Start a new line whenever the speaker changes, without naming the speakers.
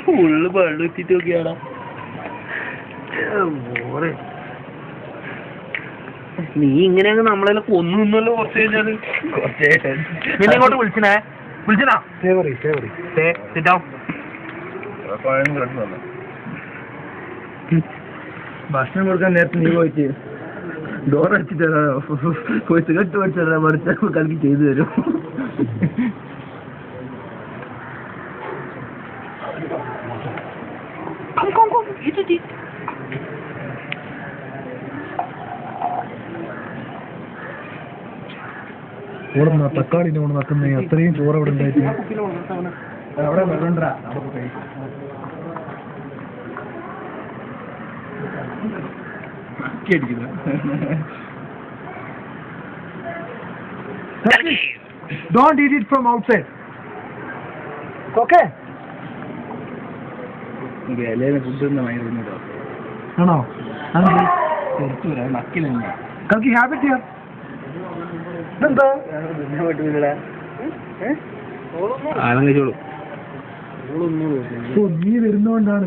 Full വെള്ളം എത്തിട്ട് നോക്കിയാടാ. നീ ഇങ്ങനെയൊക്കെ നമ്മളെല്ലാം കൊന്നു നിന്നല്ലോ കുറച്ച് കഴിഞ്ഞാല്. നിന്നെ ഇങ്ങോട്ട് വിളിച്ചണേ വിളിച്ചനാ
ഭക്ഷണം കൊടുക്കാൻ നേരത്തെ നീ പോയിട്ട് ഡോർ അടിച്ചിട്ട് പോയി സിഗരറ്റ് പഠിച്ചാൽ പഠിച്ച കളിക്ക് ചെയ്തു തരും. ഓടുന്ന തക്കാളിന്റെ കൊണ്ട് നക്കുന്നേ അത്രയും ചോറ് അവിടെ ഉണ്ടായിട്ട് അവിടെ വെള്ളണ്ടാ Don't eat it from outside. Okay? ആണോ കളിക്ക് ഹാബിറ്റ് ചെയ്യാം. ഇതെന്താ
ആണെന്ന് ചോളൂ
നീ വരുന്നോണ്ടാണ്